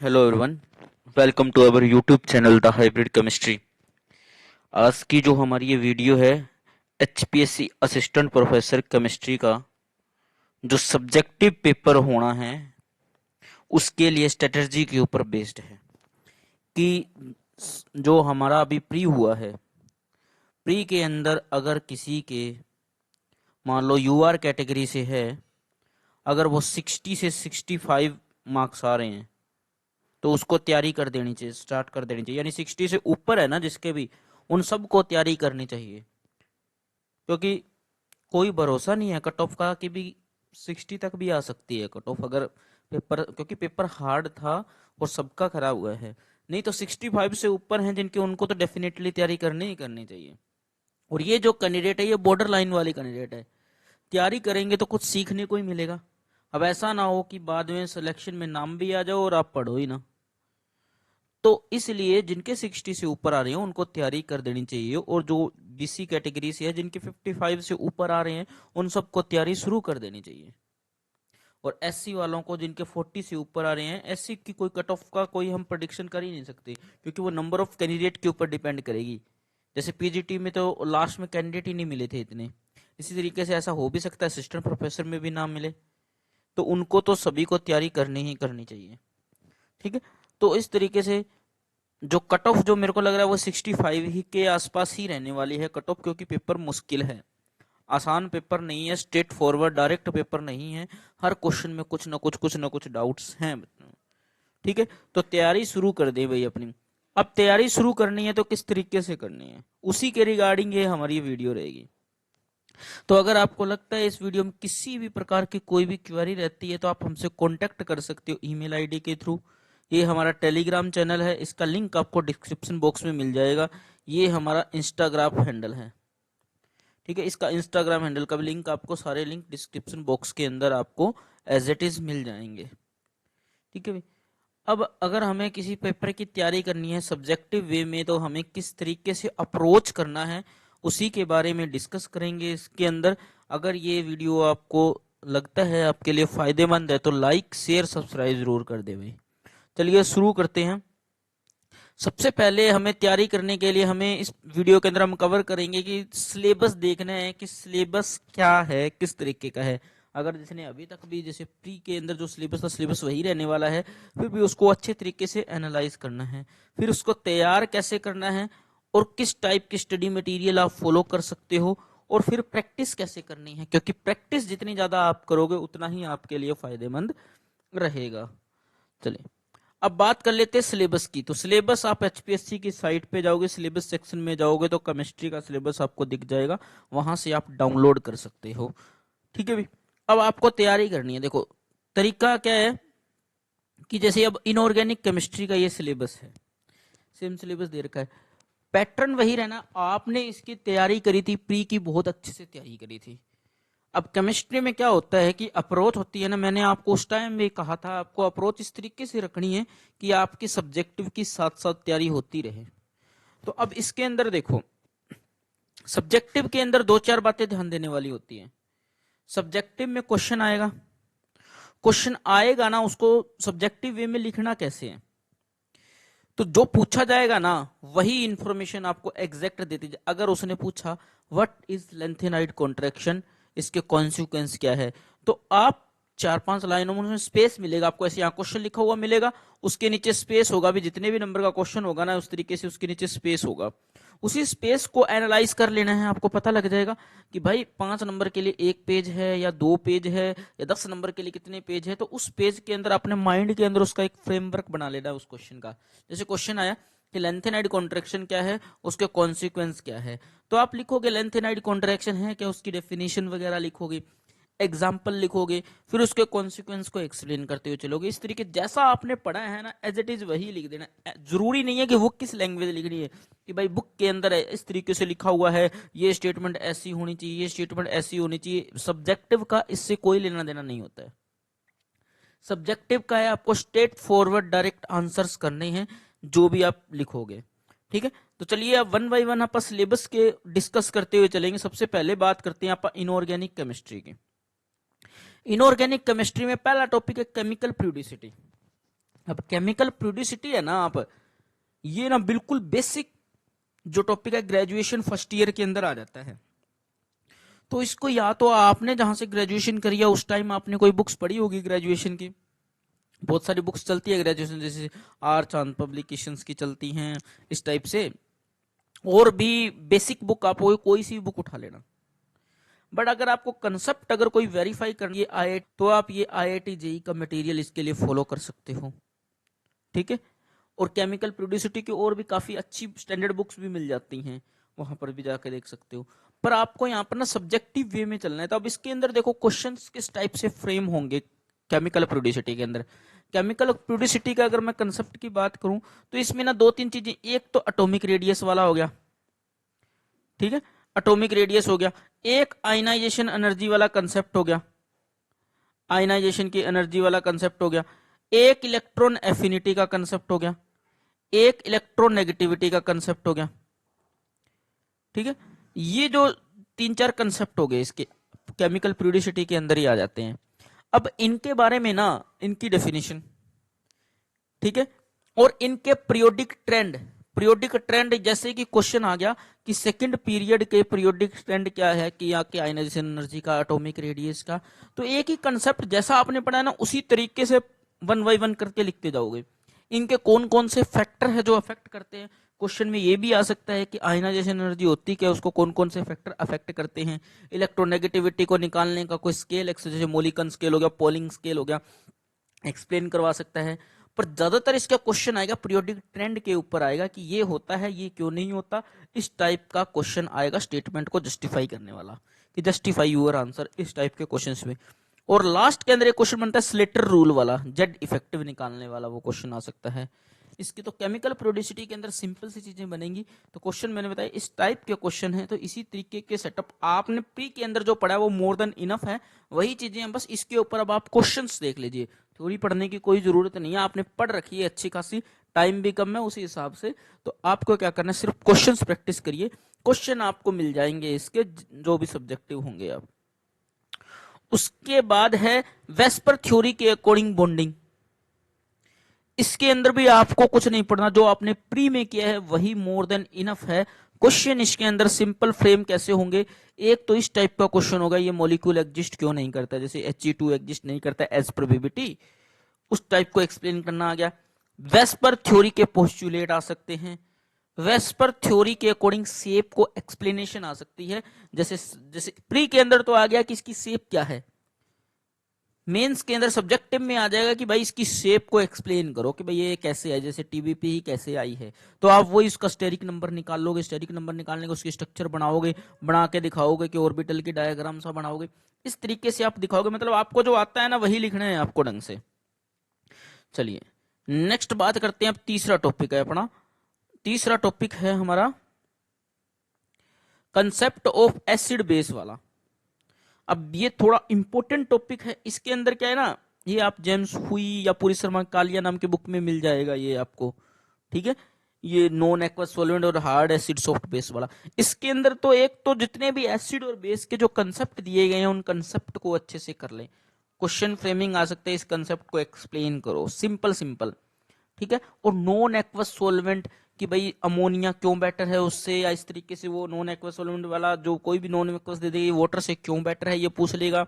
Hello everyone, welcome to our YouTube channel the hybrid chemistry. आज की जो हमारी ये वीडियो है एचपीएससी असिस्टेंट प्रोफेसर केमिस्ट्री का जो सब्जेक्टिव पेपर होना है उसके लिए स्ट्रेटजी के ऊपर बेस्ड है कि जो हमारा अभी प्री हुआ है, प्री के अंदर अगर किसी के मान लो यूआर कैटेगरी से है, अगर वो 60 से 65 मार्क्स आ रहे हैं तो उसको तैयारी कर देनी चाहिए, स्टार्ट कर देनी चाहिए। यानी 60 से ऊपर है ना जिसके भी, उन सबको तैयारी करनी चाहिए, क्योंकि कोई भरोसा नहीं है कट ऑफ का कि भी 60 तक भी आ सकती है कट ऑफ, अगर पेपर, क्योंकि पेपर हार्ड था और सबका खराब हुआ है। नहीं तो 65 से ऊपर हैं जिनके, उनको तो डेफिनेटली तैयारी करनी ही करनी चाहिए। और ये जो कैंडिडेट है ये बॉर्डर लाइन वाली कैंडिडेट है, तैयारी करेंगे तो कुछ सीखने को ही मिलेगा। अब ऐसा ना हो कि बाद में सिलेक्शन में नाम भी आ जाओ और आप पढ़ो ही ना। तो इसलिए जिनके 60 से ऊपर आ रहे हैं उनको तैयारी कर देनी चाहिए, और जो बीसी कैटेगरी से है जिनके 55 से ऊपर आ रहे हैं उन सबको तैयारी शुरू कर देनी चाहिए। और एससी वालों को जिनके 40 से ऊपर आ रहे हैं, एससी की कोई कट ऑफ का कोई हम प्रोडिक्शन कर ही नहीं सकते, क्योंकि वो नंबर ऑफ कैंडिडेट के ऊपर डिपेंड करेगी। जैसे पीजीटी में तो लास्ट में कैंडिडेट ही नहीं मिले थे इतने, इसी तरीके से ऐसा हो भी सकता है असिस्टेंट प्रोफेसर में भी नाम मिले, तो उनको तो सभी को तैयारी करनी ही करनी चाहिए। ठीक है, तो इस तरीके से जो कट ऑफ जो मेरे को लग रहा है वो 65 ही के आसपास ही रहने वाली है कट ऑफ, क्योंकि पेपर मुश्किल है, आसान पेपर नहीं है, स्ट्रेट फॉरवर्ड डायरेक्ट पेपर नहीं है। हर क्वेश्चन में कुछ ना कुछ डाउट्स हैं। ठीक है, तो तैयारी शुरू कर दे भाई अपनी। अब तैयारी शुरू करनी है तो किस तरीके से करनी है, उसी के रिगार्डिंग ये हमारी वीडियो रहेगी। तो अगर आपको लगता है इस वीडियो में किसी भी प्रकार की कोई भी क्वेरी रहती है तो आप हमसे कांटेक्ट कर सकते हो ईमेल आईडी के थ्रू। ये हमारा टेलीग्राम चैनल है, इसका लिंक आपको डिस्क्रिप्शन बॉक्स में मिल जाएगा। ये हमारा इंस्टाग्राम हैंडल है। ठीक है, इसका इंस्टाग्राम हैंडल का भी लिंक, आपको सारे लिंक डिस्क्रिप्शन बॉक्स के अंदर आपको एज इट इज मिल जाएंगे। ठीक है भाई। अब अगर हमें किसी पेपर की तैयारी करनी है सब्जेक्टिव वे में तो हमें किस तरीके से अप्रोच करना है उसी के बारे में डिस्कस करेंगे इसके अंदर। अगर ये वीडियो आपको लगता है आपके लिए फायदेमंद है तो लाइक शेयर सब्सक्राइब जरूर कर दे भाई। चलिए शुरू करते हैं। सबसे पहले हमें तैयारी करने के लिए हमें इस वीडियो के अंदर हम कवर करेंगे कि सिलेबस देखना है कि सिलेबस क्या है, किस तरीके का है। अगर जिसने अभी तक भी जैसे प्री के अंदर जो सिलेबस था सिलेबस वही रहने वाला है, फिर भी उसको अच्छे तरीके से एनालाइज करना है, फिर उसको तैयार कैसे करना है और किस टाइप की स्टडी मटेरियल आप फॉलो कर सकते हो, और फिर प्रैक्टिस कैसे करनी है, क्योंकि प्रैक्टिस जितनी ज्यादा आप करोगे उतना ही आपके लिए फायदेमंद रहेगा। चलिए अब बात कर लेते हैं सिलेबस की। तो सिलेबस आप एचपीएससी की साइट पे जाओगे, सिलेबस सेक्शन में जाओगे तो केमिस्ट्री का सिलेबस आपको दिख जाएगा, वहां से आप डाउनलोड कर सकते हो। ठीक है भी। अब आपको तैयारी करनी है, देखो तरीका क्या है कि जैसे अब इनऑर्गेनिक केमिस्ट्री का ये सिलेबस है, सेम सिलेबस दे रखा है, पैटर्न वही रहना। आपने इसकी तैयारी करी थी, प्री की बहुत अच्छे से तैयारी करी थी। अब केमिस्ट्री में क्या होता है कि अप्रोच होती है ना, मैंने आपको उस टाइम भी कहा था आपको अप्रोच इस तरीके से रखनी है कि आपकी सब्जेक्टिव की साथ साथ तैयारी होती रहे। तो अब इसके अंदर देखो, सब्जेक्टिव के अंदर दो चार बातें ध्यान देने वाली होती हैं। सब्जेक्टिव में क्वेश्चन आएगा, क्वेश्चन आएगा ना, उसको सब्जेक्टिव वे में लिखना कैसे है, तो जो पूछा जाएगा ना वही इंफॉर्मेशन आपको एग्जैक्ट देती जाए। अगर उसने पूछा व्हाट इज लेंथेनाइड कॉन्ट्रैक्शन, इसके कॉन्सिक्वेंस क्या है, तो आप चार पांच लाइनों में स्पेस मिलेगा आपको, ऐसे यहाँ क्वेश्चन लिखा हुआ मिलेगा, उसके नीचे स्पेस होगा भी, जितने भी नंबर का क्वेश्चन होगा ना उस तरीके से उसके नीचे स्पेस होगा। उसी स्पेस को एनालाइज कर लेना है, आपको पता लग जाएगा कि भाई 5 नंबर के लिए 1 पेज है या 2 पेज है या 10 नंबर के लिए कितने पेज है। तो उस पेज के अंदर अपने माइंड के अंदर उसका एक फ्रेमवर्क बना लेना है उस क्वेश्चन का। जैसे क्वेश्चन आया कि लेंथेनाइड कॉन्ट्रैक्शन क्या है, उसके कॉन्सिक्वेंस क्या है, तो आप लिखोगे लेंथेनाइड कॉन्ट्रैक्शन है क्या, उसकी डेफिनेशन वगैरह लिखोगे, एग्जाम्पल लिखोगे, फिर उसके कॉन्सिक्वेंस को एक्सप्लेन करते हुए चलोगे। इस तरीके जैसा आपने पढ़ा है ना एज इट इज वही लिख देना। जरूरी नहीं है कि वो किस लैंग्वेज लिखनी है, कि भाई बुक के अंदर इस तरीके से लिखा हुआ है, ये स्टेटमेंट ऐसी होनी चाहिए, ये स्टेटमेंट ऐसी होनी चाहिए। सब्जेक्टिव का इससे कोई लेना देना नहीं होता है। सब्जेक्टिव का है आपको स्ट्रेट फॉरवर्ड डायरेक्ट आंसर्स करने हैं जो भी आप लिखोगे। ठीक है, तो चलिए अब वन बाई वन आप सिलेबस के डिस्कस करते हुए चलेंगे। सबसे पहले बात करते हैं आप इनऑर्गेनिक केमिस्ट्री की। इनऑर्गेनिक केमिस्ट्री में पहला टॉपिक है केमिकल फ्लूइडिसिटी। अब केमिकल फ्लूइडिसिटी है ना, आप ये ना बिल्कुल बेसिक जो टॉपिक है ग्रेजुएशन फर्स्ट ईयर के अंदर आ जाता है। तो इसको या तो आपने जहां से ग्रेजुएशन करी है उस टाइम आपने कोई बुक्स पढ़ी होगी ग्रेजुएशन की, बहुत सारी बुक्स चलती है ग्रेजुएशन, जैसे आर चांद पब्लिकेशंस की चलती हैं इस टाइप से, और भी बेसिक बुक आप कोई सी बुक उठा लेना। बट अगर आपको कंसेप्ट अगर कोई वेरीफाई करनी है आई तो आप ये IIT JEE का मटेरियल इसके लिए फॉलो कर सकते हो, ठीक है। और केमिकल प्रोड्यूसिटी की और भी काफी अच्छी स्टैंडर्ड बुक्स भी मिल जाती हैं, वहां पर भी जाकर देख सकते हो। पर आपको यहाँ पर ना सब्जेक्टिव वे में चलना है। तो अब इसके अंदर देखो क्वेश्चंस किस टाइप से फ्रेम होंगे केमिकल प्रोड्यूसिटी के अंदर। केमिकल प्रोड्यूसिटी का अगर मैं कंसेप्ट की बात करूं तो इसमें ना दो तीन चीजें, एक तो एटॉमिक रेडियस वाला हो गया, ठीक है, एटॉमिक रेडियस हो गया, एक आयनाइजेशन एनर्जी वाला कंसेप्ट हो गया, आयनाइजेशन की एनर्जी वाला कंसेप्ट हो गया, एक इलेक्ट्रॉन एफिनिटी का कंसेप्ट हो गया, एक इलेक्ट्रॉन नेगेटिविटी का कंसेप्ट हो गया, ठीक है। ये जो तीन चार कंसेप्ट हो गए इसके केमिकल फ्लूइडिसिटी के अंदर ही आ जाते हैं। अब इनके बारे में ना इनकी डेफिनेशन, ठीक है, और इनके पीरियोडिक ट्रेंड जैसे कि क्वेश्चन आ गया कि सेकंड पीरियड के पीरियोडिक ट्रेंड क्या है, कि यहाँ के आयनाइजेशन एनर्जी का, एटॉमिक रेडियस का। तो एक ही कंसेप्ट जैसा आपने पढ़ा है ना उसी तरीके से वन बाई वन करके लिखते जाओगे। इनके कौन कौन से फैक्टर है जो अफेक्ट करते हैं, क्वेश्चन में ये भी आ सकता है कि आयनाइजेशन एनर्जी होती क्या है, उसको कौन कौन से फैक्टर अफेक्ट करते हैं। इलेक्ट्रोनेगेटिविटी को निकालने का कोई स्केल, जैसे मोलिकन स्केल हो गया, पोलिंग स्केल हो गया, एक्सप्लेन करवा सकता है। पर ज्यादातर इसका क्वेश्चन आएगा पीरियोडिक ट्रेंड के ऊपर आएगा कि ये होता है, ये क्यों नहीं होता, इस टाइप का क्वेश्चन आएगा स्टेटमेंट को जस्टिफाई करने वाला, कि जस्टिफाई यूर आंसर, इस टाइप के क्वेश्चंस में। और लास्ट के अंदर एक क्वेश्चन बनता है स्लेटर रूल वाला, जेड इफेक्टिव निकालने वाला, वो क्वेश्चन आ सकता है। इसकी तो केमिकल प्रोड्यूसिटी के अंदर सिंपल सी चीजें बनेंगी। तो क्वेश्चन मैंने बताया इस टाइप के क्वेश्चन है, तो इसी तरीके के सेटअप आपने प्री के अंदर जो पढ़ा है वो मोर देन इनफ है, वही चीजें हैं, बस इसके ऊपर अब आप क्वेश्चंस देख लीजिए। थोड़ी पढ़ने की कोई जरूरत नहीं है, आपने पढ़ रखी है अच्छी खासी, टाइम भी कम है उसी हिसाब से। तो आपको क्या करना है, सिर्फ क्वेश्चंस प्रैक्टिस करिए, क्वेश्चन आपको मिल जाएंगे इसके जो भी सब्जेक्टिव होंगे। आप उसके बाद है वेस्पर थ्योरी के अकॉर्डिंग बॉन्डिंग। इसके अंदर भी आपको कुछ नहीं पढ़ना, जो आपने प्री में किया है वही मोर देन इनफ है। क्वेश्चन इसके अंदर सिंपल फ्रेम कैसे होंगे, एक तो इस टाइप का क्वेश्चन होगा, ये मॉलिक्यूल एग्जिस्ट क्यों नहीं करता, जैसे He2 एग्जिस्ट नहीं करता एज प्रोबेबिलिटी, उस टाइप को एक्सप्लेन करना आ गया। वेस्पर थ्योरी के पोस्टुलेट आ सकते हैं, वेस्पर थ्योरी के अकॉर्डिंग शेप को एक्सप्लेनेशन आ सकती है। जैसे जैसे प्री के अंदर तो आ गया कि इसकी शेप क्या है, मेंस के अंदर सब्जेक्टिव में आ जाएगा कि भाई इसकी शेप को एक्सप्लेन करो कि भाई ये कैसे है, जैसे टीबीपी ही कैसे आई है। तो आप वही उसका स्टेरिक नंबर निकाल लोगे, स्टेरिक नंबर निकालने के उसकी स्ट्रक्चर बनाओगे, बना के दिखाओगे कि ऑर्बिटल की डायग्राम सा बनाओगे, इस तरीके से आप दिखाओगे। मतलब आपको जो आता है ना वही लिखना है आपको ढंग से। चलिए नेक्स्ट बात करते हैं, अब तीसरा टॉपिक है अपना, तीसरा टॉपिक है हमारा कंसेप्ट ऑफ एसिड बेस वाला। अब ये थोड़ा इंपॉर्टेंट टॉपिक है, इसके अंदर क्या है ना, ये आप जेम्स हुई या पूरी शर्मा कालिया नाम की बुक में मिल जाएगा ये आपको, ठीक है। ये नॉन एक्वस सॉल्वेंट और हार्ड एसिड सॉफ्ट बेस वाला, इसके अंदर तो एक तो जितने भी एसिड और बेस के जो कंसेप्ट दिए गए हैं उन कंसेप्ट को अच्छे से कर लें। क्वेश्चन फ्रेमिंग आ सकता है, इस कंसेप्ट को एक्सप्लेन करो सिंपल सिंपल, ठीक है। और नॉन एक्वस सॉल्वेंट कि भाई अमोनिया क्यों बेटर है उससे, या इस तरीके से वो नॉन एक्वस सॉल्वेंट वाला जो कोई भी नॉन एक्वस दे देगी वाटर से क्यों बेटर है ये पूछ लेगा।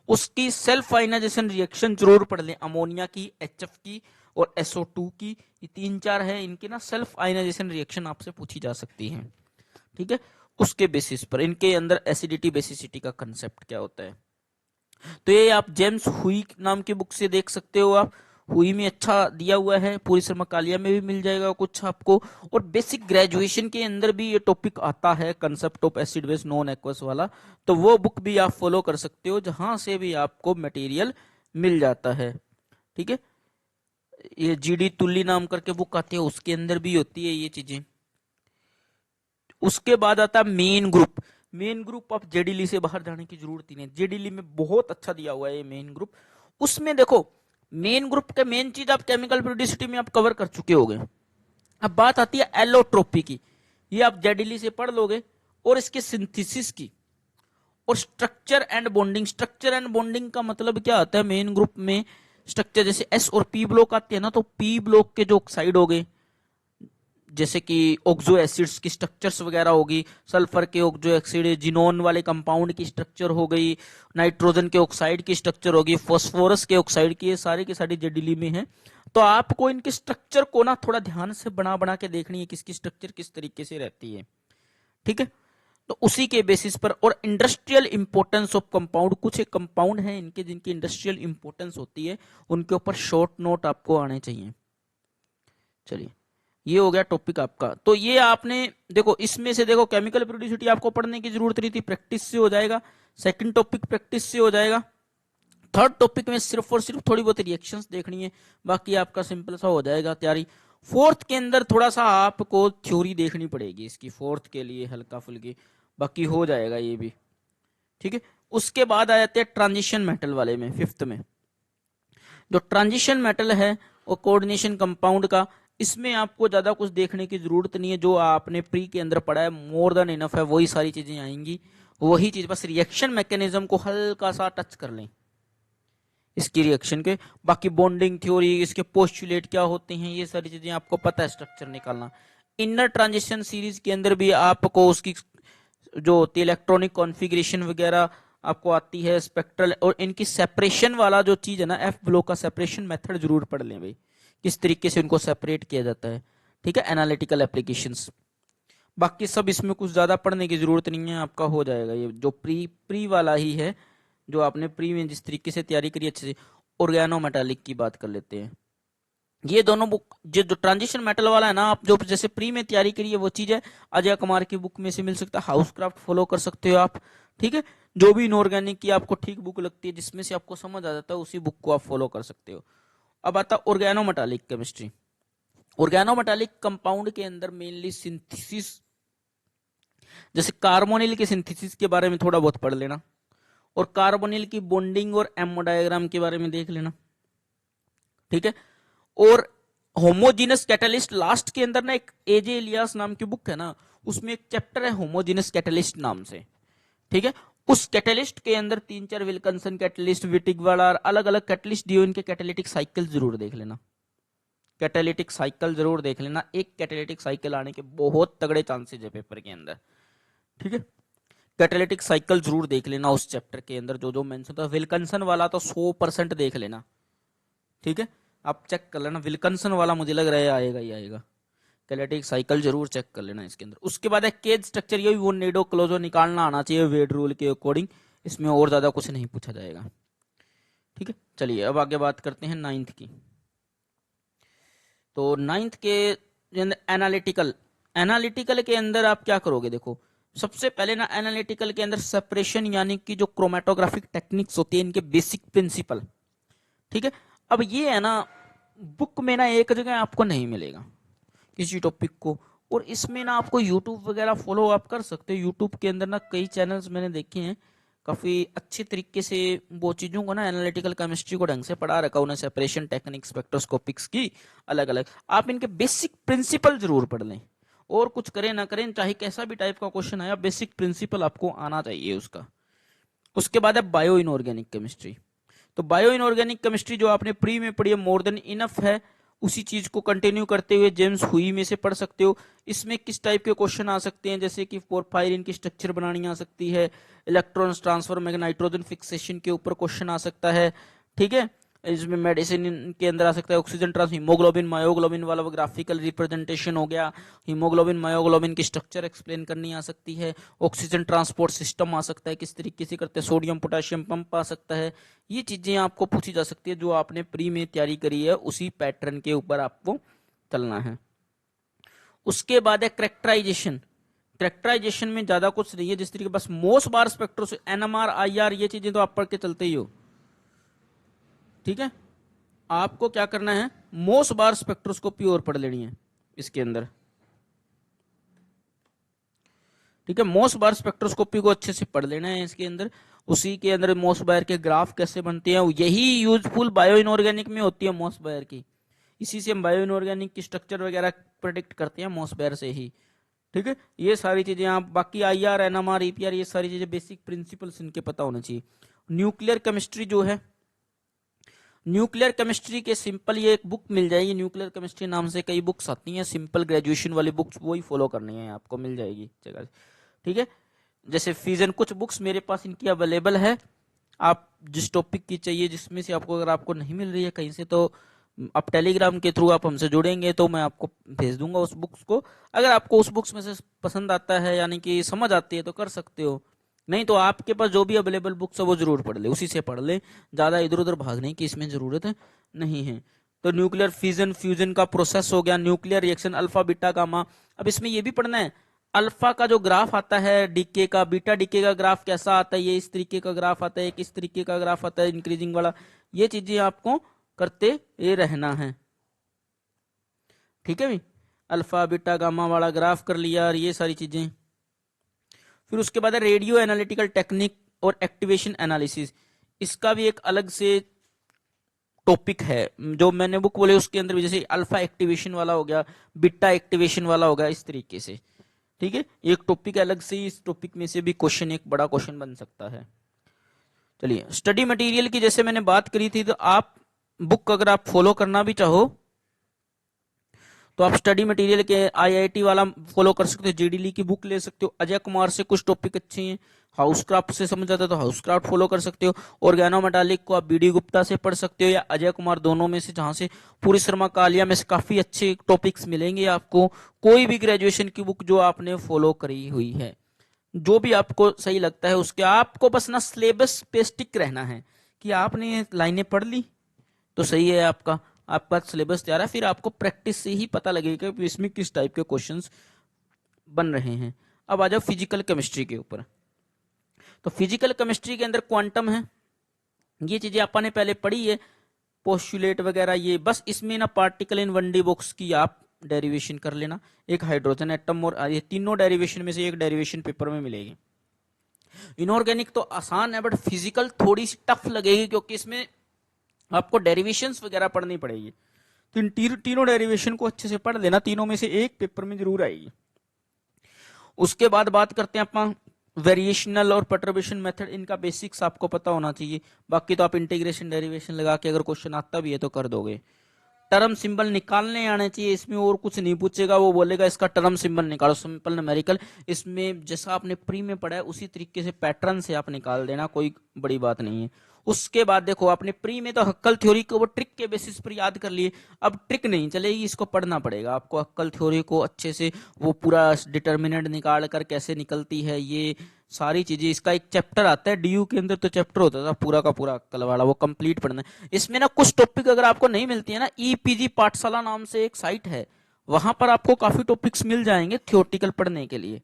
उसकी सेल्फ आयनाइजेशन रिएक्शन जरूर पढ़ लें, अमोनिया की, HF की और SO2 की, ये तीन चार है, इनकी ना सेल्फ आयनाइजेशन रिएक्शन आपसे पूछी जा सकती है, ठीक है। उसके बेसिस पर इनके अंदर एसिडिटी बेसिसिटी का कंसेप्ट क्या होता है। तो ये आप जेम्स हुई नाम की बुक से देख सकते हो, आप हुई में अच्छा दिया हुआ है, पूरी शर्मा कालिया में भी मिल जाएगा कुछ आपको। और बेसिक ग्रेजुएशन के अंदर भी ये टॉपिक आता है concept of acid base non aqueous वाला, तो वो बुक भी आप फॉलो कर सकते हो जहां से भी आपको मटेरियल मिल जाता है, ठीक है। ये GD तुल्ली नाम करके बुक आती है, उसके अंदर भी होती है ये चीजें। उसके बाद आता है मेन ग्रुप। मेन ग्रुप आप जेडीली से बाहर जाने की जरूरत ही नहीं, जेडीली में बहुत अच्छा दिया हुआ है ये मेन ग्रुप। उसमें देखो मेन ग्रुप के मेन चीज आप केमिकल फ्लूइडिसिटी में आप कवर कर चुके होगे। अब बात आती है एलोट्रोपी की, ये आप जेडीली से पढ़ लोगे, और इसके सिंथेसिस की, और structure and bonding. Structure and bonding का मतलब क्या आता है मेन ग्रुप में, स्ट्रक्चर जैसे एस और पी ब्लॉक आते हैं ना, तो पी ब्लॉक के जो ऑक्साइड हो गए, जैसे कि ऑक्सो एसिड्स की स्ट्रक्चर्स वगैरह होगी, सल्फर के ऑक्सो एसिड, जिनोन वाले कंपाउंड की स्ट्रक्चर हो गई, नाइट्रोजन के ऑक्साइड की स्ट्रक्चर होगी, फास्फोरस के ऑक्साइड की, ये सारे के सारे जेडीली में है। तो आपको इनके स्ट्रक्चर को ना थोड़ा ध्यान से बना बना के देखनी है, किसकी स्ट्रक्चर किस तरीके से रहती है, ठीक है। तो उसी के बेसिस पर, और इंडस्ट्रियल इंपोर्टेंस ऑफ कंपाउंड, कुछ एक कंपाउंड है इनके जिनकी इंडस्ट्रियल इंपोर्टेंस होती है, उनके ऊपर शॉर्ट नोट आपको आने चाहिए। चलिए, ये हो गया टॉपिक आपका। तो ये आपने देखो, इसमें से देखो केमिकल प्रोड्यूसिटी आपको पढ़ने की जरूरत नहीं थी, प्रैक्टिस से हो जाएगा। सेकंड टॉपिक प्रैक्टिस से हो जाएगा। थर्ड टॉपिक में सिर्फ और सिर्फ थोड़ी बहुत रिएक्शंस देखनी है, बाकी आपका सिंपल सा हो जाएगा तैयारी। फोर्थ के अंदर थोड़ा सा आपको थ्योरी देखनी पड़ेगी इसकी, फोर्थ के लिए हल्का फुल्की, बाकी हो जाएगा ये भी, ठीक है। उसके बाद आ जाते हैं ट्रांजिशन मेटल वाले में, फिफ्थ में। जो ट्रांजिशन मेटल है वो कोऑर्डिनेशन कंपाउंड का, इसमें आपको ज्यादा कुछ देखने की जरूरत नहीं है, जो आपने प्री के अंदर पढ़ा है मोर देन इनफ है, वही सारी चीजें आएंगी, वही चीज, बस रिएक्शन मैकेनिज्म को हल्का सा टच कर लें इसकी रिएक्शन के। बाकी बॉन्डिंग थ्योरी, इसके पोस्टुलेट क्या होते हैं, ये सारी चीजें आपको पता है, स्ट्रक्चर निकालना। इनर ट्रांजिशन सीरीज के अंदर भी आपको उसकी जो होती है इलेक्ट्रॉनिक कॉन्फ़िगरेशन वगैरह आपको आती है, स्पेक्ट्रल, और इनकी सेपरेशन वाला जो चीज है ना, एफ ब्लॉक का सेपरेशन मेथड जरूर पढ़ लें भाई, किस तरीके से उनको सेपरेट किया जाता है, ठीक है, एनालिटिकल एप्लीकेशंस। बाकी सब इसमें कुछ ज्यादा पढ़ने की जरूरत नहीं है, आपका हो जाएगा। ये जो प्री प्री वाला ही है, जो आपने प्री में जिस तरीके से तैयारी करी अच्छे से। ऑर्गेनोमेटालिक की बात कर लेते हैं। ये दोनों बुक, जो ट्रांजिशन मेटल वाला है ना, आप जो जैसे प्री में तैयारी करी है वो चीज है अजय कुमार की बुक में से मिल सकता है, हाउस क्राफ्ट फॉलो कर सकते हो आप, ठीक है। जो भी इनऑर्गेनिक की आपको ठीक बुक लगती है, जिसमें से आपको समझ आ जाता है, उसी बुक को आप फॉलो कर सकते हो। अब आता ऑर्गेनोमेटालिक केमिस्ट्री। ऑर्गेनोमेटालिक कंपाउंड के अंदर मेनली सिंथेसिस, जैसे कार्बोनिल के सिंथेसिस के बारे में थोड़ा बहुत पढ़ लेना, और कार्बोनिल की बॉन्डिंग और एमोडायग्राम के बारे में देख लेना, ठीक है। और होमोजीनस कैटलिस्ट, लास्ट के अंदर ना एक एजे इलियास नाम की बुक है ना, उसमें एक चैप्टर है होमोजीनस कैटलिस्ट नाम से, ठीक है। उस कैटलिस्ट के अंदर 3-4 विल्किंसन कैटलिस्ट, विटिग वाला, अलग अलग कैटलिस्ट दिए, इनके कैटालिटिक साइकिल जरूर देख लेना, कैटालिटिक साइकिल जरूर देख लेना। एक कैटालिटिक साइकिल आने के बहुत तगड़े चांसेस है पेपर के अंदर, ठीक है। कैटालिटिक साइकिल जरूर देख लेना उस चैप्टर के अंदर, जो जो मेंशन था। विल्किंसन वाला तो 100% देख लेना, ठीक है। आप चेक कर लेना, विल्किंसन वाला मुझे लग रहा है आएगा ही आएगा। कैटालिटिक साइकिल जरूर चेक कर लेना इसके अंदर। उसके बाद है केज स्ट्रक्चर, ये भी वो नेडो क्लोजो निकालना आना चाहिए वेट रूल के अकॉर्डिंग, इसमें और ज्यादा कुछ नहीं पूछा जाएगा, ठीक है। चलिए अब आगे बात करते हैं नाइन्थ की। तो नाइन्थ के एनालिटिकल, एनालिटिकल के अंदर आप क्या करोगे, देखो सबसे पहले ना एनालिटिकल के अंदर सेपरेशन, यानी कि जो क्रोमेटोग्राफिक टेक्निक्स होती है, इनके बेसिक प्रिंसिपल, ठीक है। अब ये है ना, बुक में ना एक जगह आपको नहीं मिलेगा किसी टॉपिक को, और इसमें ना आपको यूट्यूब वगैरह फॉलो आप कर सकते हो। यूट्यूब के अंदर ना कई चैनल्स मैंने देखे हैं, काफी अच्छे तरीके से वो चीजों को ना, एनालिटिकल केमिस्ट्री को ढंग से पढ़ा रखा उन्हें, सेपरेशन टेक्निक, स्पेक्ट्रोस्कोपिक्स की अलग अलग। आप इनके बेसिक प्रिंसिपल जरूर पढ़ लें, और कुछ करें ना करें, चाहे कैसा भी टाइप का क्वेश्चन आया, बेसिक प्रिंसिपल आपको आना चाहिए उसका। उसके बाद है बायो इनऑर्गेनिक केमिस्ट्री। तो बायो इनऑर्गेनिक केमिस्ट्री जो आपने प्री में पढ़ी है मोर देन इनफ है, उसी चीज को कंटिन्यू करते हुए जेम्स हुई में से पढ़ सकते हो। इसमें किस टाइप के क्वेश्चन आ सकते हैं, जैसे कि पोरफायरिन की स्ट्रक्चर बनानी आ सकती है, इलेक्ट्रॉन ट्रांसफर में नाइट्रोजन फिक्सेशन के ऊपर क्वेश्चन आ सकता है, ठीक है। इसमें मेडिसिन के अंदर आ सकता है ऑक्सीजन ट्रांस, हीमोग्लोबिन मायोग्लोबिन वाला ग्राफिकल रिप्रेजेंटेशन हो गया, हीमोग्लोबिन मायोग्लोबिन की स्ट्रक्चर एक्सप्लेन करनी आ सकती है, ऑक्सीजन ट्रांसपोर्ट सिस्टम आ सकता है, किस तरीके से करते हैं, सोडियम पोटेशियम पंप आ सकता है। ये चीजें आपको पूछी जा सकती है, जो आपने प्री में तैयारी करी है उसी पैटर्न के ऊपर आपको चलना है। उसके बाद है करेक्टराइजेशन। करेक्टराइजेशन में ज्यादा कुछ नहीं है, जिस तरीके बस मोस बार स्पेक्ट्रोस, एनएमआर, आईआर, ये चीजें तो आप पढ़ के चलते ही हो, ठीक है। आपको क्या करना है, मोस बार स्पेक्ट्रोस्कोपी और पढ़ लेनी है इसके अंदर, ठीक है। मोस बार स्पेक्ट्रोस्कोपी को अच्छे से पढ़ लेना है इसके अंदर। उसी के अंदर मोस बायर के ग्राफ कैसे बनते हैं, यही यूजफुल बायो इनऑर्गेनिक में होती है मोस बायर की, इसी से हम बायो इनऑर्गेनिक की स्ट्रक्चर वगैरह प्रेडिक्ट करते हैं मोस बायर से ही, ठीक है। ये सारी चीजें आप, बाकी आईआर, एनएमआर, ईपीआर, ये सारी चीजें बेसिक प्रिंसिपल्स इनके पता होना चाहिए। न्यूक्लियर केमिस्ट्री जो है, न्यूक्लियर केमिस्ट्री के सिंपल ये एक बुक मिल जाएगी, न्यूक्लियर केमिस्ट्री नाम से कई बुक्स आती हैं, सिंपल ग्रेजुएशन वाली बुक्स वही फॉलो करनी है, आपको मिल जाएगी जगह। ठीक है, जैसे फिजन कुछ बुक्स मेरे पास इनकी अवेलेबल है, आप जिस टॉपिक की चाहिए जिसमें से आपको, अगर आपको नहीं मिल रही है कहीं से तो आप टेलीग्राम के थ्रू आप हमसे जुड़ेंगे तो मैं आपको भेज दूंगा उस बुक्स को। अगर आपको उस बुक्स में से पसंद आता है यानी कि समझ आती है तो कर सकते हो, नहीं तो आपके पास जो भी अवेलेबल बुक्स है वो जरूर पढ़ ले, उसी से पढ़ ले, ज्यादा इधर उधर भागने की इसमें जरूरत नहीं है। तो न्यूक्लियर फिजन फ्यूजन का प्रोसेस हो गया, nuclear reaction alpha beta gamma. अब इसमें ये भी पढ़ना है अल्फा का जो ग्राफ आता है डीके का, बीटा डीके का ग्राफ कैसा आता है, ये इस तरीके का ग्राफ आता है, किस तरीके का ग्राफ आता है इंक्रीजिंग वाला, ये चीजें आपको करते ये रहना है। ठीक है भाई, अल्फा बीटा गामा वाला ग्राफ कर लिया और ये सारी चीजें। फिर उसके बाद है रेडियो एनालिटिकल टेक्निक और एक्टिवेशन एनालिसिस, इसका भी एक अलग से टॉपिक है, जो मैंने बुक बोले उसके अंदर भी, जैसे अल्फा एक्टिवेशन वाला हो गया, बीटा एक्टिवेशन वाला हो गया, इस तरीके से। ठीक है, एक टॉपिक अलग से, इस टॉपिक में से भी क्वेश्चन, एक बड़ा क्वेश्चन बन सकता है। चलिए, स्टडी मटेरियल की जैसे मैंने बात करी थी, तो आप बुक अगर आप फॉलो करना भी चाहो तो आप स्टडी मटेरियल के आईआईटी वाला फॉलो कर सकते हो, जीडीली की बुक ले सकते हो, अजय कुमार से कुछ टॉपिक अच्छे हैं, हाउसक्राफ्ट से समझ आता है तो हाउसक्राफ्ट फॉलो कर सकते हो, ऑर्गेनोमेटालिक को आप बीडी गुप्ता से पढ़ सकते हो या अजय कुमार, दोनों में से जहां से पूरी शर्मा कालिया में से काफी अच्छे टॉपिक्स मिलेंगे आपको। कोई भी ग्रेजुएशन की बुक जो आपने फॉलो करी हुई है, जो भी आपको सही लगता है उसके, आपको बस ना सिलेबस पे स्टिक रहना है कि आपने लाइनें पढ़ ली तो सही है, आपका सिलेबस तैयार है, फिर आपको प्रैक्टिस से ही पता लगेगा कि इसमें किस टाइप के क्वेश्चंस बन रहे हैं। अब आ जाओ फिजिकल केमिस्ट्री के ऊपर। तो फिजिकल केमिस्ट्री के अंदर क्वांटम है, ये चीजें आपने पहले पढ़ी है, पोस्टुलेट वगैरह, ये बस इसमें ना पार्टिकल इन 1D बॉक्स की आप डेरिवेशन कर लेना, एक हाइड्रोजन एटम, और ये तीनों डेरिवेशन में से एक डेरिवेशन पेपर में मिलेगी। इनऑर्गेनिक तो आसान है, बट फिजिकल थोड़ी सी टफ लगेगी क्योंकि इसमें आपको डेरिवेशंस वगैरह पढ़नी पड़ेगी। तो इन तीनों डेरिवेशन को अच्छे से पढ़ लेना, तीनों में से एक पेपर में जरूर आएगी। उसके बाद बात करते हैं अपन वेरिएशनल और परटर्बेशन मेथड, इनका बेसिक्स आपको पता होना चाहिए, बाकी तो आप इंटीग्रेशन डेरिवेशन लगा के अगर क्वेश्चन आता भी है तो कर दोगे। टर्म सिंबल निकालने आने चाहिए, इसमें और कुछ नहीं पूछेगा, वो बोलेगा इसका टर्म सिंबल निकालो, सिंपल न्यूमेरिकल, इसमें जैसा आपने प्री में पढ़ा है उसी तरीके से पैटर्न से आप निकाल देना, कोई बड़ी बात नहीं है। उसके बाद देखो, आपने प्री में तो हक्कल थ्योरी को वो ट्रिक के बेसिस पर याद कर लिए, अब ट्रिक नहीं चलेगी, इसको पढ़ना पड़ेगा आपको, हक्कल थ्योरी को अच्छे से, वो पूरा डिटर्मिनेंट निकाल कर कैसे निकलती है, ये सारी चीजें, इसका एक चैप्टर आता है डीयू के अंदर, तो चैप्टर होता था पूरा का पूरा अक्कल वाला, वो कंप्लीट पढ़ना है। इसमें ना कुछ टॉपिक अगर आपको नहीं मिलती है ना, ईपीजी पाठशाला नाम से एक साइट है, वहां पर आपको काफी टॉपिक्स मिल जाएंगे थियोरटिकल पढ़ने के लिए।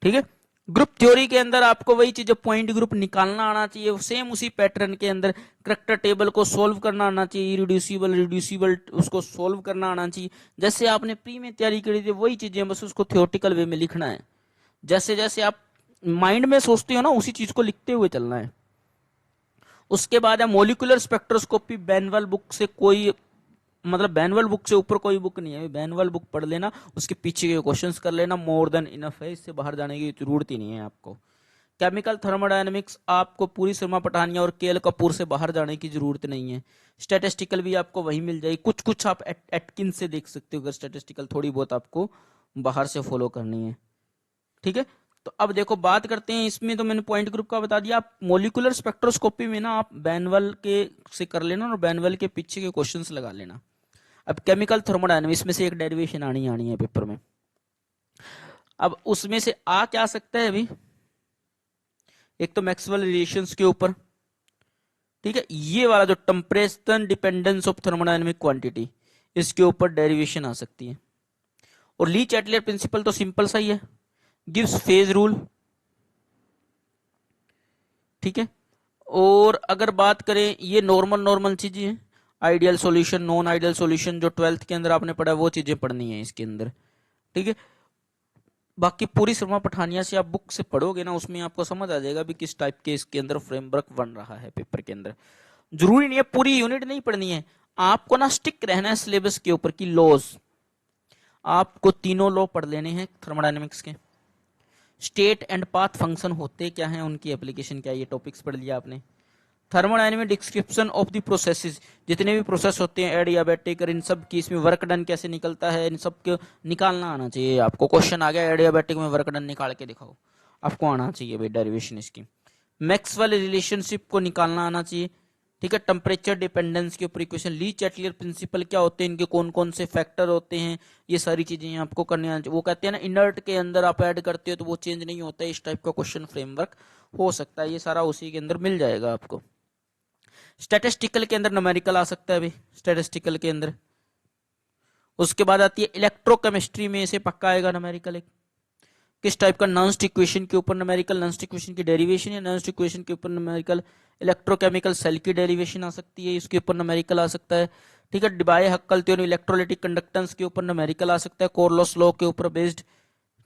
ठीक है, ग्रुप थ्योरी के अंदर आपको वही चीज, पॉइंट ग्रुप निकालना आना चाहिए, सेम उसी पैटर्न के अंदर करैक्टर टेबल को सोल्व करना आना चाहिए, रिड्यूसिबल रिड्यूसिबल उसको सोल्व करना आना चाहिए, जैसे आपने प्री में तैयारी करी थी वही चीजें, बस उसको थियोरटिकल वे में लिखना है, जैसे जैसे आप माइंड में सोचते हो ना उसी चीज को लिखते हुए चलना है। उसके बाद है मोलिकुलर स्पेक्ट्रोस्कोपी, बैनवल बुक से कोई, मतलब बैनवल बुक से ऊपर कोई बुक नहीं है, बैनवल बुक पढ़ लेना, उसके पीछे के क्वेश्चंस कर लेना, मोर देन इनफ है, इससे बाहर जाने की जरूरत ही नहीं है आपको। केमिकल थर्मोडायनेमिक्स, आपको पूरी शर्मा पठानिया और केएल कपूर से बाहर जाने की जरूरत नहीं है। स्टैटिस्टिकल भी आपको वही मिल जाएगी, कुछ कुछ आप एटकिन से देख सकते हो अगर स्टैटिस्टिकल थोड़ी बहुत आपको बाहर से फॉलो करनी है। ठीक है, तो अब देखो बात करते हैं, इसमें तो मैंने पॉइंट ग्रुप का बता दिया, आप मोलिकुलर स्पेक्ट्रोस्कोपी में ना आप बैनवल के से कर लेना और बैनवल के पीछे के क्वेश्चंस लगा लेना। अब केमिकल थर्मोडायनेमिक्स में से एक डेरिवेशन आनी है पेपर में, अब उसमें से आ क्या सकता है अभी, एक तो मैक्सवेल रिलेशंस के ऊपर, ठीक है, ये वाला जो temperature dependence of thermodynamic quantity, इसके ऊपर डेरिवेशन आ सकती है। और ली चैटलियर प्रिंसिपल तो सिंपल सा ही है, गिव्स फेज रूल। ठीक है, और अगर बात करें, ये नॉर्मल नॉर्मल चीजें हैं, ideal solution, non ideal solution, जो 12th के अंदर आपने पढ़ा वो चीजें पढ़नी है इसके अंदर। ठीक है, बाकी पूरी शर्मा पठानिया से आप बुक से पढ़ोगे ना, उसमें आपको समझ आ जाएगा भी किस टाइप के इसके अंदर फ्रेमवर्क बन रहा है पेपर के अंदर। जरूरी नहीं है पूरी यूनिट नहीं पढ़नी है, आपको ना स्टिक रहना है सिलेबस के ऊपर की लॉज, आपको तीनों लॉ पढ़ लेने हैं थर्मोडायनेमिक्स के। स्टेट एंड पाथ फंक्शन होते क्या हैं, उनकी एप्लीकेशन क्या है, ये टॉपिक्स पढ़ लिया आपने। Thermodynamic description of the processes, जितने भी प्रोसेस होते हैं एडियाबैटिक और इन सब की, इसमें वर्क डन कैसे निकलता है, इन सब को निकालना आना चाहिए आपको। क्वेश्चन आ गया एडियाबैटिक में वर्क डन निकाल के दिखाओ, आपको आना चाहिए भाई डेरिवेशन इसकी। मैक्सवेल रिलेशनशिप को निकालना आना चाहिए, ठीक है। टेम्परेचर डिपेंडेंस के ऊपर इक्वेशन, ली चैटलियर प्रिंसिपल क्या होते हैं, इनके कौन कौन से फैक्टर होते हैं, ये सारी चीजें आपको करनी आना चाहिए। वो कहते हैं ना इनर्ट के अंदर आप ऐड करते हो तो वो चेंज नहीं होता है, इस टाइप का क्वेश्चन फ्रेमवर्क हो सकता है, ये सारा उसी के अंदर मिल जाएगा आपको। स्टैटिस्टिकल के अंदर न्यूमेरिकल आ सकता है भाई, स्टैटिस्टिकल के अंदर। उसके बाद आती है इलेक्ट्रोकेमिस्ट्री में, इसे पक्का आएगा न्यूमेरिकल एक, किस टाइप का, नॉन्स्ट इक्वेशन के ऊपर न्यूमेरिकल, नॉन्स्ट इक्वेशन की डेरिवेशन या नॉन्स्ट इक्वेशन के ऊपर न्यूमेरिकल। इलेक्ट्रोकेमिकल सेल की डेरिवेशन आ सकती है, इसके ऊपर न्यूमेरिकल आ सकता है, ठीक है। डिबाय हक्कल थ्योरी इलेक्ट्रोलाइटिक कंडक्टेंस के ऊपर न्यूमेरिकल आ सकता है, कोरलोस लॉ के ऊपर बेस्ड,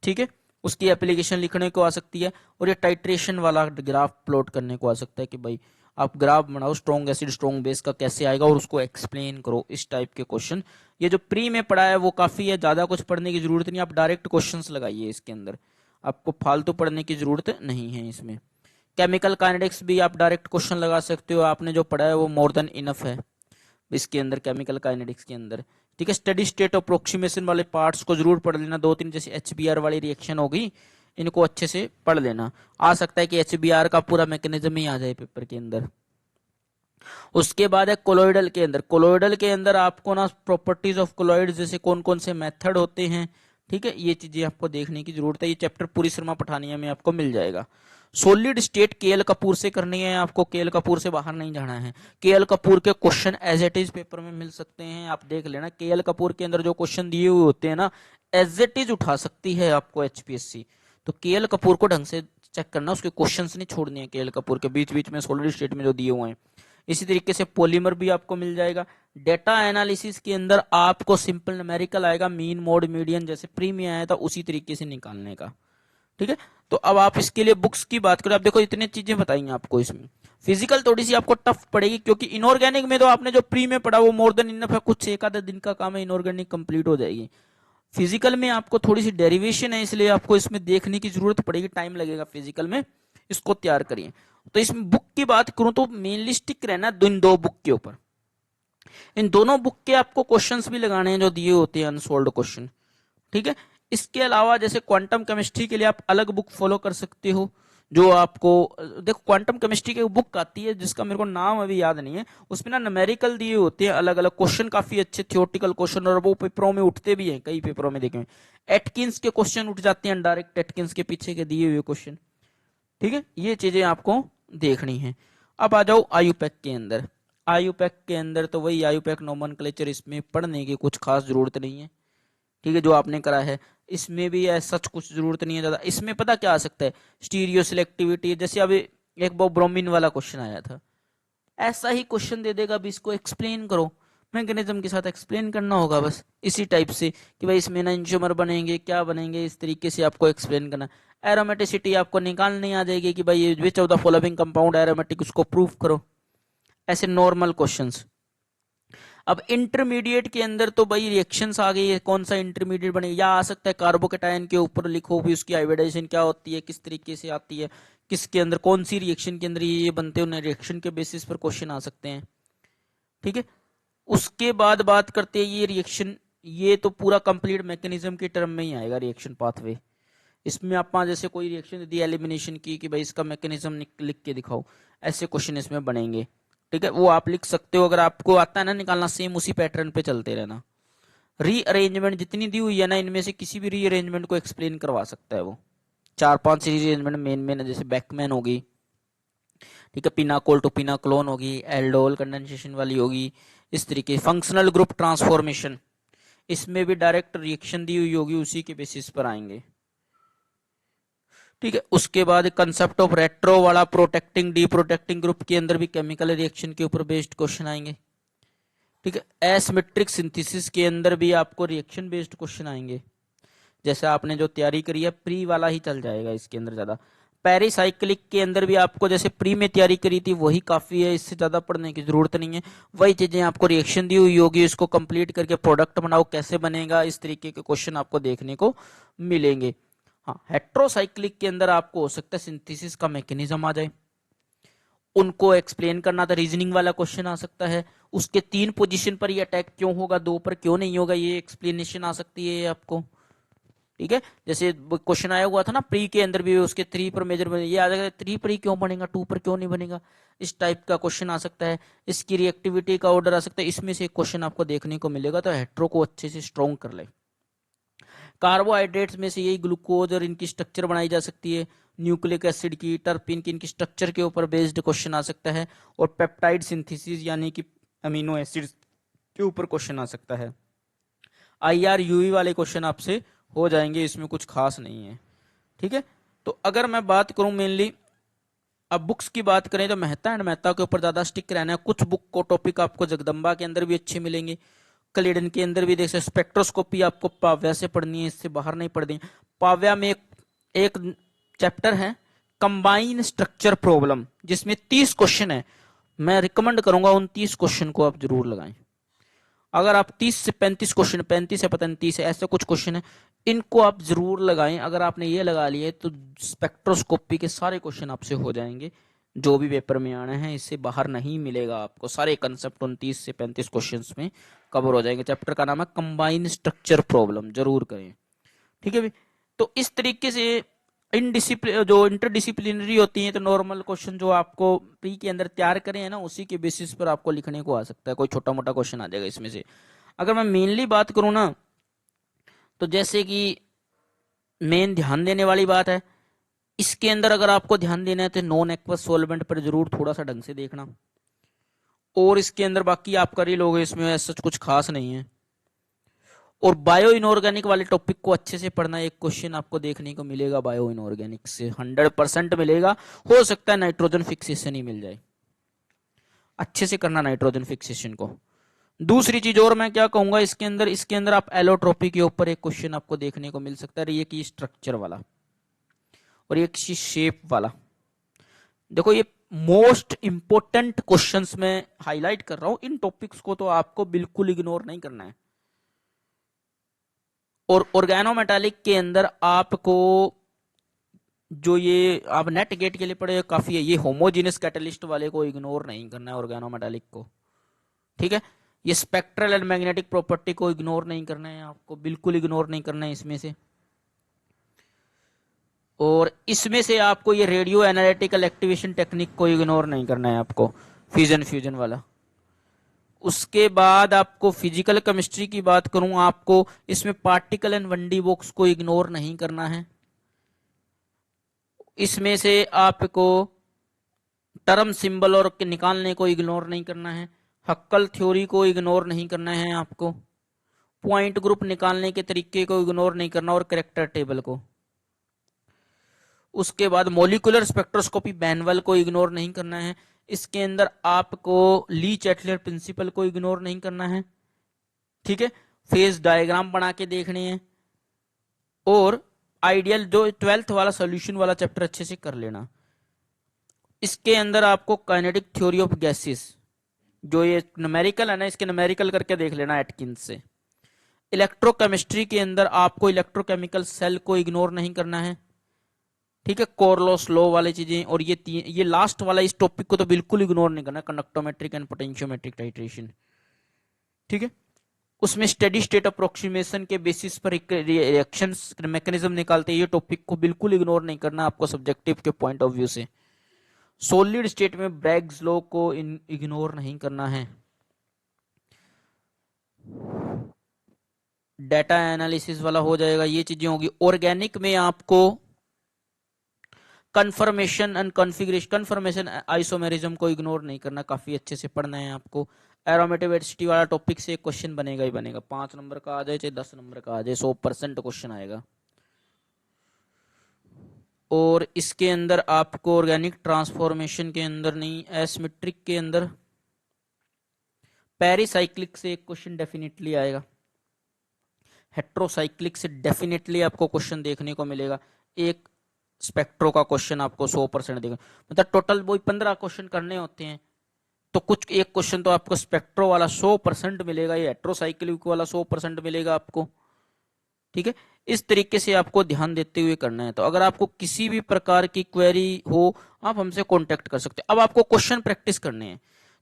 ठीक है, उसकी एप्लीकेशन लिखने को आ सकती है। और ये टाइट्रेशन वाला ग्राफ प्लॉट करने को आ सकता है कि भाई आप ग्राफ बनाओ स्ट्रॉन्ग एसिड स्ट्रॉन्ग बेस का कैसे आएगा और उसको एक्सप्लेन करो, इस टाइप के क्वेश्चन। ये जो प्री में पढ़ा है वो काफी है, ज्यादा कुछ पढ़ने की जरूरत नहीं, आप डायरेक्ट क्वेश्चंस लगाइए इसके अंदर, आपको फालतू पढ़ने की जरूरत नहीं है इसमें। केमिकल काइनेटिक्स भी आप डायरेक्ट क्वेश्चन लगा सकते हो, आपने जो पढ़ा है वो मोर देन इनफ है इसके अंदर, केमिकल काइनेटिक्स के अंदर, ठीक है। स्टडी स्टेट अप्रोक्सीमेशन वाले पार्ट्स को जरूर पढ़ लेना, दो तीन जैसे HBr वाली रिएक्शन होगी, इनको अच्छे से पढ़ लेना। आ सकता है कि HBr का पूरा मैकेनिज्म ही आ जाए पेपर के अंदर। उसके बाद है कोलोइडल के अंदर, कोलोइडल के अंदर आपको ना प्रॉपर्टीज ऑफ कोलोइड, जैसे कौन कौन से मेथड होते हैं, ठीक है, ये चीजें आपको देखने की जरूरत है। ये चैप्टर पूरी शर्मा पठानिया में आपको मिल जाएगा। सॉलिड स्टेट KL कपूर से करनी है आपको, KL कपूर से बाहर नहीं जाना है। KL कपूर के question as it is paper में मिल सकते हैं, आप देख लेना। KL कपूर के अंदर जो क्वेश्चन दिए हुए होते हैं ना, एज इट इज उठा सकती है आपको HPSC। तो KL कपूर को ढंग से चेक करना, उसके क्वेश्चन नहीं छोड़ने हैं KL कपूर के, बीच बीच में सॉलिड स्टेट में जो दिए हुए हैं। इसी तरीके से पॉलीमर भी आपको मिल जाएगा। डेटा एनालिसिस के अंदर आपको सिंपल न्यूमेरिकल आएगा, मीन मोड मीडियन, जैसे प्री में आया था उसी तरीके से निकालने का, ठीक है। तो अब आप इसके लिए बुक्स की बात करें, आप देखो इतनी चीजें बताई आपको इसमें। फिजिकल थोड़ी सी आपको टफ पड़ेगी, क्योंकि इनऑर्गेनिक में तो आपने जो प्री में पढ़ा वो मोर देन इनफ है, कुछ एक आधा दिन का काम है, इनऑर्गेनिक कंप्लीट हो जाएगी। फिजिकल में आपको थोड़ी सी डेरिवेशन है, इसलिए आपको इसमें देखने की जरूरत पड़ेगी, टाइम लगेगा फिजिकल में, इसको तैयार करिए। तो इस बुक की बात करूं तो मेनली स्टिक रहना इन दो बुक के ऊपर, इन दोनों बुक के आपको क्वेश्चंस भी लगाने हैं जो दिए होते हैं अनसोल्व्ड क्वेश्चन, ठीक है। इसके अलावा जैसे क्वांटम केमिस्ट्री के लिए आप अलग बुक फॉलो कर सकते हो, जो आपको देखो क्वांटम केमिस्ट्री की बुक आती है जिसका मेरे को नाम अभी याद नहीं है, उसमें ना न्यूमेरिकल दिए होते हैं अलग अलग क्वेश्चन, काफी अच्छे थियोरेटिकल क्वेश्चन, और वो पेपरों में उठते भी हैं, कई पेपरों में देखे एटकिंस के क्वेश्चन उठ जाते हैं डायरेक्ट, एटकिंस के पीछे के दिए हुए क्वेश्चन, ठीक है। ये चीजें आपको देखनी है। अब आ जाओ आयुपैक के अंदर, आयुपैक के अंदर तो वही आयुपैक नोमेनक्लेचर, इसमें पढ़ने की कुछ खास जरूरत नहीं है, ठीक है, जो आपने करा है इसमें भी सच कुछ जरूरत नहीं है ज्यादा। इसमें पता क्या आ सकता है, स्टीरियो सिलेक्टिविटी, जैसे अभी एक वो ब्रोमीन वाला क्वेश्चन आया था, ऐसा ही क्वेश्चन दे देगा, अभी इसको एक्सप्लेन करो, मैकेनिज्म के साथ एक्सप्लेन करना होगा बस, इसी टाइप से कि भाई इसमें ना इंशोमर बनेंगे क्या बनेंगे, इस तरीके से आपको एक्सप्लेन करना। एरोमेटिसिटी आपको निकालनी आ जाएगी कि भाई which of the following compound aromatic, उसको प्रूफ करो, ऐसे नॉर्मल क्वेश्चंस। अब इंटरमीडिएट के अंदर तो भाई रिएक्शंस आ गई है, कौन सा इंटरमीडिएट बनेगा, या आ सकता है कार्बोकेटायन के ऊपर लिखो भी उसकी हाइब्रिडाइजेशन क्या होती है, किस तरीके से आती है, किसके अंदर कौन सी रिएक्शन के अंदर ये बनते हैं, उन्हें रिएक्शन के बेसिस पर क्वेश्चन आ सकते हैं, ठीक है। उसके बाद बात करते हैं ये रिएक्शन, ये तो पूरा कंप्लीट मैकेनिज्म के टर्म में ही आएगा रिएक्शन पाथवे। इसमें आप जैसे कोई रिएक्शन दी एलिमिनेशन की कि भाई इसका मैकेनिज्म लिख के दिखाओ, ऐसे क्वेश्चन इसमें बनेंगे, ठीक है, वो आप लिख सकते हो, अगर आपको आता है ना निकालना, सेम उसी पैटर्न पे चलते रहना। रीअरेंजमेंट जितनी दी हुई है ना, इनमें से किसी भी रीअरेंजमेंट को एक्सप्लेन करवा सकता है वो, 4-5 रीअरेंजमेंट मेन मेन, जैसे बैकमैन होगी, ठीक है, पिनाकोल टू पिनाक्लोन होगी, एल्डोल कंडेंसेशन वाली होगी, इस तरीके फंक्शनल ग्रुप ट्रांसफॉर्मेशन, इसमें भी डायरेक्ट रिएक्शन दी हुई होगी, उसी के बेसिस पर आएंगे, ठीक है। उसके बाद कंसेप्ट ऑफ रेट्रो वाला प्रोटेक्टिंग डी प्रोटेक्टिंग ग्रुप के अंदर भी केमिकल रिएक्शन के ऊपर बेस्ड क्वेश्चन आएंगे, ठीक है। एसिमेट्रिक सिंथेसिस के अंदर भी आपको रिएक्शन बेस्ड क्वेश्चन आएंगे, जैसे आपने जो तैयारी करी है प्री वाला ही चल जाएगा इसके अंदर ज्यादा। पेरिसाइक्लिक के अंदर भी आपको जैसे प्री में तैयारी करी थी वही काफी है, इससे ज्यादा पढ़ने की जरूरत नहीं है, वही चीजें आपको रिएक्शन दी हुई होगी, इसको कंप्लीट करके प्रोडक्ट बनाओ कैसे बनेगा, इस तरीके के क्वेश्चन आपको देखने को मिलेंगे। हाँ, हेट्रोसाइक्लिक के अंदर आपको हो सकता है सिंथेसिस का मैकेनिज्म आ जाए, उनको एक्सप्लेन करना था, रीजनिंग वाला क्वेश्चन आ सकता है। उसके 3 पोजीशन पर ये अटैक क्यों होगा, 2 पर क्यों नहीं होगा, ये एक्सप्लेनेशन आ सकती है आपको। ठीक है, जैसे क्वेश्चन आया हुआ था ना प्री के अंदर भी, उसके 3 पर मेजर बने, ये आ जाएगा 3 पर ही क्यों बनेगा, 2 पर क्यों नहीं बनेगा। इस टाइप का क्वेश्चन आ सकता है। इसकी रिएक्टिविटी का ऑर्डर आ सकता है, इसमें से एक क्वेश्चन आपको देखने को मिलेगा। तो हेट्रो को अच्छे से स्ट्रॉन्ग कर ले। कार्बोहाइड्रेट्स में से यही ग्लूकोज और इनकी स्ट्रक्चर बनाई जा सकती है। न्यूक्लिक एसिड की, टर्पिन की, इनकी स्ट्रक्चर के ऊपर बेस्ड क्वेश्चन आ सकता है। और पेप्टाइड सिंथेसिस यानी कि अमीनो एसिड्स के ऊपर क्वेश्चन आ सकता है। IRUE वाले क्वेश्चन आपसे हो जाएंगे, इसमें कुछ खास नहीं है। ठीक है, तो अगर मैं बात करूं मेनली, अब बुक्स की बात करें तो मेहता एंड मेहता के ऊपर ज्यादा स्टिक रहना है। कुछ बुक को टॉपिक आपको जगदम्बा के अंदर भी अच्छे मिलेंगे, क्लेडन के अंदर भी देख सकते। स्पेक्ट्रोस्कोपी आपको पाव्या से पढ़नी है, इससे बाहर नहीं पढ़नी। पाव्या में एक चैप्टर है कंबाइन स्ट्रक्चर प्रॉब्लम, जिसमें 30 क्वेश्चन है। मैं रिकमेंड करूंगा उन 30 क्वेश्चन को आप जरूर लगाएं। अगर आप 30 से 35 क्वेश्चन, 35 है पता नहीं 30 है, ऐसे कुछ क्वेश्चन है, इनको आप जरूर लगाएं। अगर आपने ये लगा लिए तो स्पेक्ट्रोस्कोपी के सारे क्वेश्चन आपसे हो जाएंगे, जो भी पेपर में आना है इससे बाहर नहीं मिलेगा आपको। सारे कंसेप्ट 29 से 35 क्वेश्चंस में कवर हो जाएंगे। चैप्टर का नाम है कंबाइन स्ट्रक्चर प्रॉब्लम, जरूर करें। ठीक है भाई, तो इस तरीके से इनडिसिप्लिन जो इंटरडिसिप्लिनरी होती हैं, तो नॉर्मल क्वेश्चन जो आपको प्री के अंदर तैयार करें है ना, उसी के बेसिस पर आपको लिखने को आ सकता है। कोई छोटा मोटा क्वेश्चन आ जाएगा इसमें से। अगर मैं मेनली बात करूं ना, तो जैसे कि मेन ध्यान देने वाली बात है इसके अंदर, अगर आपको ध्यान देना है तो नॉन एक्वस सॉल्वेंट पर जरूर थोड़ा सा ढंग से देखना। और इसके अंदर बाकी आप कर ही लोगे, इसमें सच कुछ खास नहीं है। और बायो इनऑर्गेनिक वाले टॉपिक को अच्छे से पढ़ना। एक क्वेश्चन आपको देखने को मिलेगा बायो इनऑर्गेनिक से, 100% मिलेगा। हो सकता है नाइट्रोजन फिक्सेशन ही मिल जाए। अच्छे से करना नाइट्रोजन फिक्सेशन को। दूसरी चीज और मैं क्या कहूंगा, इसके अंदर आप एलोट्रोपी के ऊपर एक क्वेश्चन आपको देखने को मिल सकता है, ये की स्ट्रक्चर वाला और ये किसी शेप वाला। देखो ये मोस्ट इंपोर्टेंट क्वेश्चंस में हाईलाइट कर रहा हूं, इन टॉपिक्स को तो आपको बिल्कुल इग्नोर नहीं करना है। और ऑर्गेनोमेटालिक के अंदर आपको जो ये आप नेट गेट के लिए पढ़े काफी है, ये होमोजीनियस कैटलिस्ट वाले को इग्नोर नहीं करना है, ऑर्गेनोमेटालिक को। ठीक है, ये स्पेक्ट्रल एंड मैग्नेटिक प्रॉपर्टी को इग्नोर नहीं करना है आपको, बिल्कुल इग्नोर नहीं करना है इसमें से। और इसमें से आपको ये रेडियो एनालिटिकल एक्टिवेशन टेक्निक को इग्नोर नहीं करना है आपको, फ्यूजन फ्यूजन वाला। उसके बाद आपको फिजिकल केमिस्ट्री की बात करूं, आपको इसमें पार्टिकल एंड 1D बॉक्स को इग्नोर नहीं करना है। इसमें से आपको टर्म सिंबल और निकालने को इग्नोर नहीं करना है। हक्कल थ्योरी को इग्नोर नहीं करना है आपको। पॉइंट ग्रुप निकालने के तरीके को इग्नोर नहीं करना, और करेक्टर टेबल को। उसके बाद मोलिकुलर स्पेक्ट्रोस्कोपी बैनवल को इग्नोर नहीं करना है। इसके अंदर आपको ली चैटलर प्रिंसिपल को इग्नोर नहीं करना है। ठीक है, फेज डायग्राम बना के देखने हैं। और आइडियल जो 12th वाला सॉल्यूशन वाला चैप्टर अच्छे से कर लेना। इसके अंदर आपको काइनेटिक थ्योरी ऑफ गैसेस, जो ये न्यूमेरिकल है ना, इसके न्यूमेरिकल करके देख लेना एटकिंस से। इलेक्ट्रोकेमिस्ट्री के अंदर आपको इलेक्ट्रोकेमिकल सेल को इग्नोर नहीं करना है। ठीक है, कोरलोस लॉ वाली चीजें। और ये लास्ट वाला इस टॉपिक को तो बिल्कुल इग्नोर नहीं करना, कंडक्टोमेट्रिक एंड पोटेंशियोमेट्रिक टाइट्रेशन। ठीक है, उसमें स्टेडी स्टेट अप्रोक्सीमेशन के बेसिस पर रिएक्शन मैकेनिज्म निकालते हैं, ये टॉपिक को बिल्कुल इग्नोर नहीं करना आपको सब्जेक्टिव के पॉइंट ऑफ व्यू से। सॉलिड स्टेट में ब्रैग्स लॉ को इग्नोर नहीं करना है। डाटा एनालिसिस वाला हो जाएगा, ये चीजें होगी। ऑर्गेनिक में आपको conformation and configuration, conformation isomerism को इग्नोर नहीं करना, काफी अच्छे से पढ़ना है आपको। एरोमेटिविटी वाला टॉपिक से एक क्वेश्चन बनेगा ही बनेगा, 5 नंबर का आ जाए चाहे 10 नंबर का आ जाए, 100% क्वेश्चन आएगा। और इसके अंदर आपको ऑर्गेनिक ट्रांसफॉर्मेशन के अंदर नहीं, एसिमेट्रिक के अंदर पेरिसाइक्लिक से एक क्वेश्चन डेफिनेटली आएगा। हेट्रोसाइक्लिक से डेफिनेटली आपको क्वेश्चन देखने को मिलेगा। एक स्पेक्ट्रो का क्वेश्चन आपको 100% देगा, मतलब टोटल वही 15 क्वेश्चन करने होते हैं, तो कुछ एक क्वेश्चन तो आपको स्पेक्ट्रो वाला 100% मिलेगा, ये हेट्रोसाइक्लिक वाला 100% मिलेगा आपको। ठीक है, इस तरीके से आपको ध्यान देते हुए करना है। तो अगर आपको किसी भी प्रकार की क्वेरी हो, आप हमसे कांटेक्ट कर सकते हैं। अब आपको क्वेश्चन प्रैक्टिस करने हैं,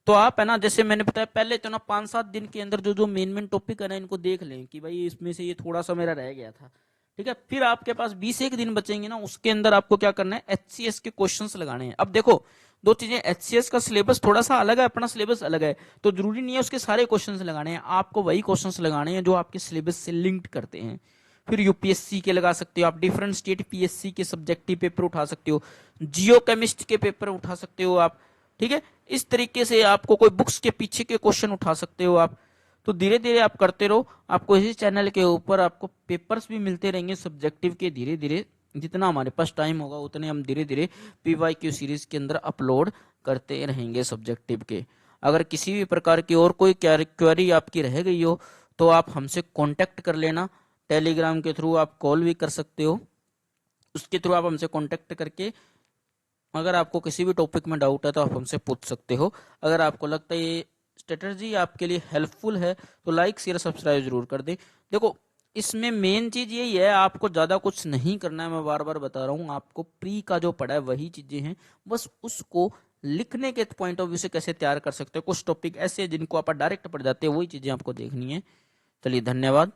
तो आप है ना, जैसे मैंने बताया पहले, तो ना 5-7 दिन के अंदर जो जो मेन टॉपिक है ना, इनको देख लें कि भाई इसमें से ये थोड़ा सा मेरा रह गया था। ठीक है, फिर आपके पास 20 दिन बचेंगे ना, उसके अंदर आपको क्या करना है, एचसीएस के क्वेश्चंस लगाने हैं। अब देखो, दो चीजें, एचसीएस का सिलेबस थोड़ा सा अलग है, अपना सिलेबस अलग है, तो जरूरी नहीं है उसके सारे क्वेश्चंस लगाने हैं, आपको वही क्वेश्चंस लगाने हैं जो आपके सिलेबस से लिंक्ड करते हैं। फिर यूपीएससी के लगा सकते हो आप, डिफरेंट स्टेट पीएससी के सब्जेक्टिव पेपर उठा सकते हो, जियो केमिस्ट के पेपर उठा सकते हो आप। ठीक है, इस तरीके से आपको कोई बुक्स के पीछे के क्वेश्चन उठा सकते हो आप। तो धीरे धीरे आप करते रहो, आपको इसी चैनल के ऊपर आपको पेपर्स भी मिलते रहेंगे सब्जेक्टिव के। धीरे धीरे जितना हमारे पास टाइम होगा उतने हम धीरे धीरे पीवाईक्यू सीरीज के अंदर अपलोड करते रहेंगे सब्जेक्टिव के। अगर किसी भी प्रकार की और कोई क्वेरी आपकी रह गई हो तो आप हमसे कांटेक्ट कर लेना। टेलीग्राम के थ्रू आप कॉल भी कर सकते हो, उसके थ्रू आप हमसे कांटेक्ट करके अगर आपको किसी भी टॉपिक में डाउट है तो आप हमसे पूछ सकते हो। अगर आपको लगता है ये स्ट्रेटजी आपके लिए हेल्पफुल है तो लाइक शेयर सब्सक्राइब जरूर कर दें। देखो, इसमें मेन चीज यही है, आपको ज्यादा कुछ नहीं करना है, मैं बार बार बता रहा हूँ आपको। प्री का जो पढ़ा है वही चीजें हैं, बस उसको लिखने के पॉइंट ऑफ व्यू से कैसे तैयार कर सकते हो। कुछ टॉपिक ऐसे हैं जिनको आप डायरेक्ट पढ़ जाते हैं, वही चीजें आपको देखनी है। चलिए, धन्यवाद।